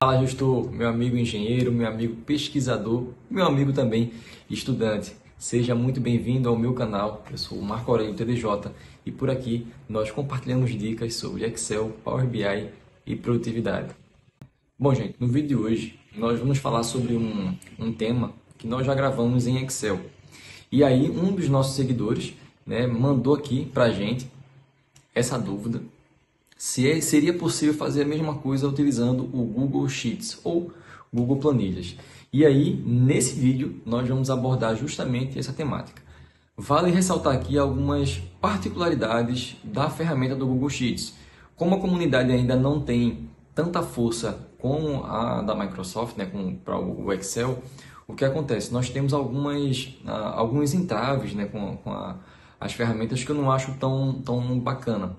Fala, gestor, meu amigo engenheiro, meu amigo pesquisador, meu amigo também estudante. Seja muito bem-vindo ao meu canal. Eu sou o Marco Aurélio TDJ e por aqui nós compartilhamos dicas sobre Excel, Power BI e produtividade. Bom, gente, no vídeo de hoje nós vamos falar sobre um tema que nós já gravamos em Excel. E aí um dos nossos seguidores, né, mandou aqui para a gente essa dúvida se seria possível fazer a mesma coisa utilizando o Google Sheets ou Google Planilhas. E aí, nesse vídeo, nós vamos abordar justamente essa temática. Vale ressaltar aqui algumas particularidades da ferramenta do Google Sheets. Como a comunidade ainda não tem tanta força como a da Microsoft, né, para o Excel, o que acontece? Nós temos alguns entraves, né, as ferramentas que eu não acho tão bacana.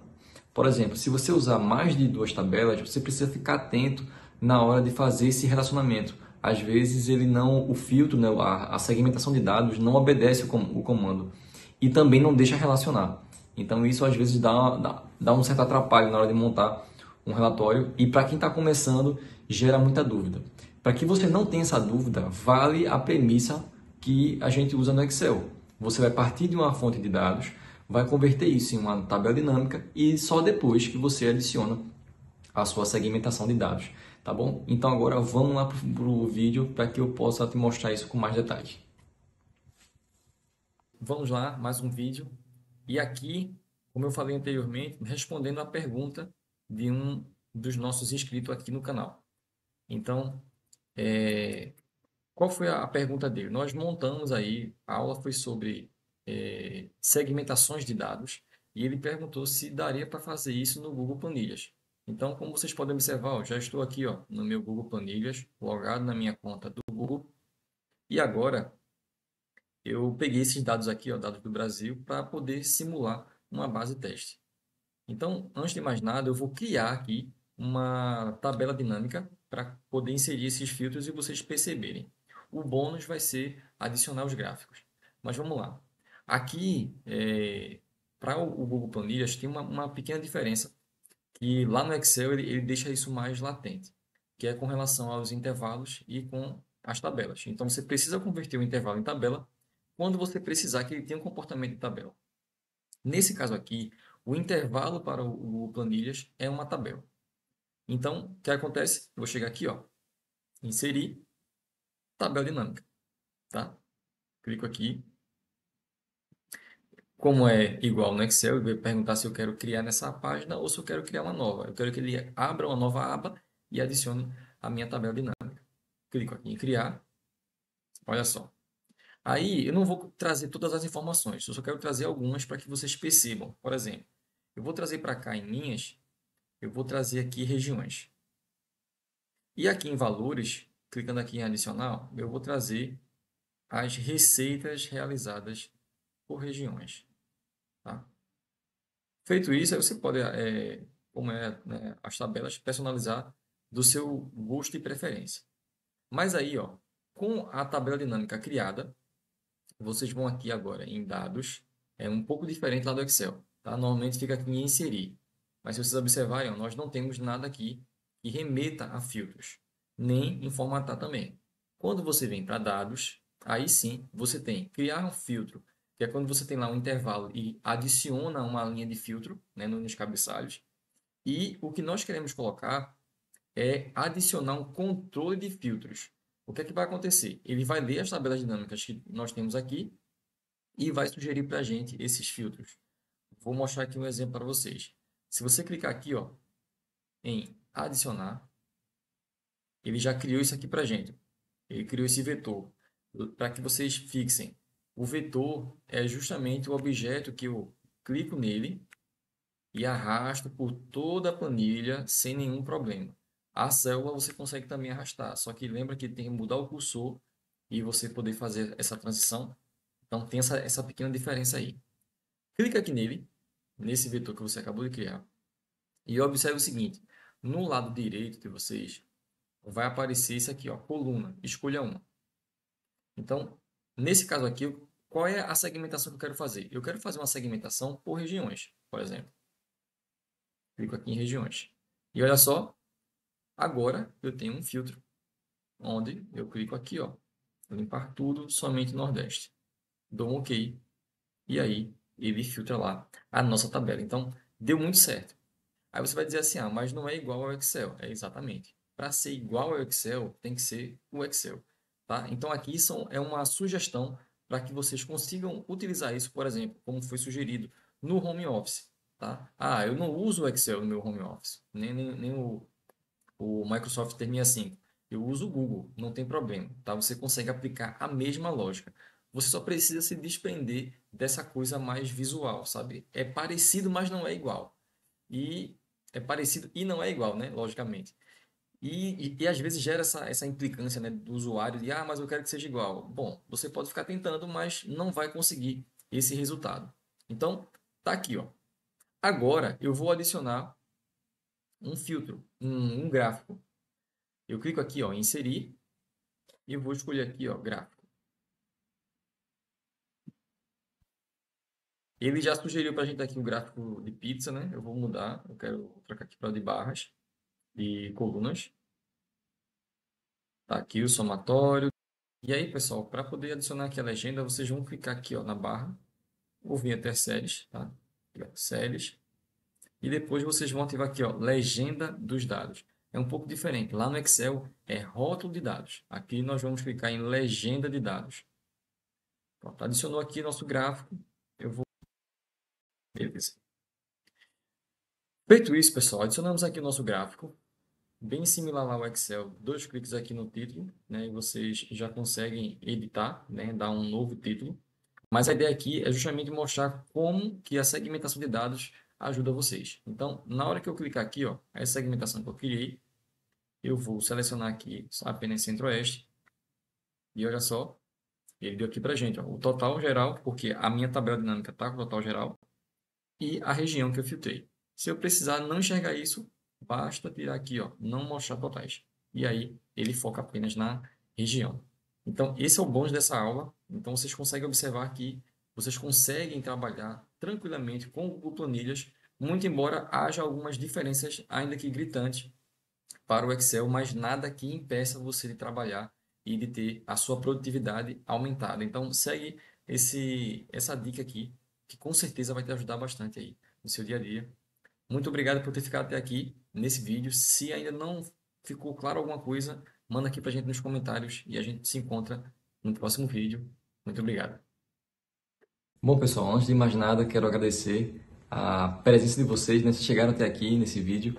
Por exemplo, se você usar mais de duas tabelas, você precisa ficar atento na hora de fazer esse relacionamento. Às vezes ele não, o filtro, né, a segmentação de dados não obedece o comando e também não deixa relacionar. Então isso às vezes dá um certo atrapalho na hora de montar um relatório e para quem está começando gera muita dúvida. Para que você não tenha essa dúvida, vale a premissa que a gente usa no Excel. Você vai partir de uma fonte de dados, vai converter isso em uma tabela dinâmica e só depois que você adiciona a sua segmentação de dados, tá bom? Então agora vamos lá para o vídeo para que eu possa te mostrar isso com mais detalhes. Vamos lá, mais um vídeo. E aqui, como eu falei anteriormente, respondendo a pergunta de um dos nossos inscritos aqui no canal. Então, qual foi a pergunta dele? Nós montamos aí, a aula foi sobre segmentações de dados e ele perguntou se daria para fazer isso no Google Planilhas. Então, como vocês podem observar, ó, já estou aqui ó, no meu Google Planilhas, logado na minha conta do Google e agora eu peguei esses dados aqui, ó, dados do Brasil, para poder simular uma base teste. Então, antes de mais nada, eu vou criar aqui uma tabela dinâmica para poder inserir esses filtros e vocês perceberem. O bônus vai ser adicionar os gráficos. Mas vamos lá. Aqui, para o Google Planilhas, tem uma pequena diferença, que lá no Excel ele deixa isso mais latente, que é com relação aos intervalos e com as tabelas. Então, você precisa converter o intervalo em tabela quando você precisar que ele tenha um comportamento de tabela. Nesse caso aqui, o intervalo para o planilhas é uma tabela. Então, o que acontece? Eu vou chegar aqui, ó, inserir tabela dinâmica, tá? Clico aqui. Como é igual no Excel, ele vai perguntar se eu quero criar nessa página ou se eu quero criar uma nova. Eu quero que ele abra uma nova aba e adicione a minha tabela dinâmica. Clico aqui em criar. Olha só. Aí, eu não vou trazer todas as informações, eu só quero trazer algumas para que vocês percebam. Por exemplo, eu vou trazer para cá em linhas, eu vou trazer aqui regiões. E aqui em valores, clicando aqui em adicional, eu vou trazer as receitas realizadas por regiões. Tá? Feito isso, aí você pode, como né, as tabelas, personalizar do seu gosto e preferência. Mas aí, ó, com a tabela dinâmica criada, vocês vão aqui agora em dados, é um pouco diferente lá do Excel. Tá? Normalmente fica aqui em inserir. Mas se vocês observarem, ó, nós não temos nada aqui que remeta a filtros, nem em formatar também. Quando você vem para dados, aí sim você tem criar um filtro, que é quando você tem lá um intervalo e adiciona uma linha de filtro, né, nos cabeçalhos. E o que nós queremos colocar é adicionar um controle de filtros. O que é que vai acontecer? Ele vai ler as tabelas dinâmicas que nós temos aqui e vai sugerir para a gente esses filtros. Vou mostrar aqui um exemplo para vocês. Se você clicar aqui ó, em adicionar, ele já criou isso aqui para a gente. Ele criou esse vetor. Para que vocês fixem. O vetor é justamente o objeto que eu clico nele e arrasto por toda a planilha sem nenhum problema. A célula você consegue também arrastar, só que lembra que tem que mudar o cursor e você poder fazer essa transição. Então tem essa pequena diferença aí. Clica aqui nele, nesse vetor que você acabou de criar, e observe o seguinte, no lado direito de vocês vai aparecer isso aqui, ó, coluna, escolha uma. Então, nesse caso aqui, qual é a segmentação que eu quero fazer? Eu quero fazer uma segmentação por regiões, por exemplo. Clico aqui em regiões. E olha só, Agora eu tenho um filtro, onde eu clico aqui, ó, limpar tudo, somente Nordeste. Dou um OK, e aí ele filtra lá a nossa tabela. Então, deu muito certo. Aí você vai dizer assim, mas não é igual ao Excel. É exatamente. Para ser igual ao Excel, tem que ser o Excel. Tá? Então, aqui é uma sugestão para que vocês consigam utilizar isso, por exemplo, como foi sugerido no home office. Tá? Eu não uso o Excel no meu home office, nem o Microsoft 365. Eu uso o Google, não tem problema. Tá? Você consegue aplicar a mesma lógica. Você só precisa se desprender dessa coisa mais visual, sabe? É parecido, mas não é igual. E é parecido e não é igual, né? Logicamente. E às vezes gera essa implicância, né, do usuário de, mas eu quero que seja igual. Bom, você pode ficar tentando, mas não vai conseguir esse resultado. Então, tá aqui, ó. Agora eu vou adicionar um filtro, um gráfico. Eu clico aqui, ó, em inserir e eu vou escolher aqui, ó, gráfico. Ele já sugeriu para a gente aqui o gráfico de pizza, né? Eu vou mudar, eu quero trocar aqui para o de barras e colunas. Tá aqui o somatório. E aí, pessoal, para poder adicionar aqui a legenda, vocês vão clicar aqui, ó, na barra, ou vir até séries, tá? Aqui, ó, séries. E depois vocês vão ativar aqui, ó, legenda dos dados. É um pouco diferente. Lá no Excel é rótulo de dados. Aqui nós vamos clicar em legenda de dados. Pronto, adicionou aqui nosso gráfico. Eu vou... Beleza. Feito isso, pessoal, adicionamos aqui o nosso gráfico. Bem similar lá ao Excel. Dois cliques aqui no título, né? E vocês já conseguem editar, né? Dar um novo título. Mas a ideia aqui é justamente mostrar como que a segmentação de dados ajuda vocês. Então, na hora que eu clicar aqui, ó, essa segmentação que eu criei, eu vou selecionar aqui apenas Centro-Oeste. E olha só, ele deu aqui para gente, ó, o total geral, porque a minha tabela dinâmica está com o total geral, e a região que eu filtrei. Se eu precisar não enxergar isso, basta tirar aqui, ó, não mostrar totais. E aí ele foca apenas na região. Então, esse é o bônus dessa aula. Então, vocês conseguem observar que vocês conseguem trabalhar tranquilamente com o Google Planilhas, muito embora haja algumas diferenças, ainda que gritantes, para o Excel, mas nada que impeça você de trabalhar e de ter a sua produtividade aumentada. Então, segue essa dica aqui, que com certeza vai te ajudar bastante aí no seu dia a dia. Muito obrigado por ter ficado até aqui nesse vídeo. Se ainda não ficou claro alguma coisa, manda aqui para a gente nos comentários e a gente se encontra no próximo vídeo. Muito obrigado. Bom, pessoal, antes de mais nada, quero agradecer a presença de vocês, né? Vocês chegaram até aqui nesse vídeo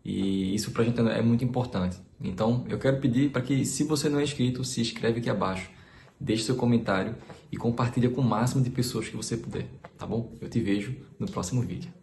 e isso para a gente é muito importante. Então, eu quero pedir para que, se você não é inscrito, se inscreve aqui abaixo, deixe seu comentário e compartilha com o máximo de pessoas que você puder, tá bom? Eu te vejo no próximo vídeo.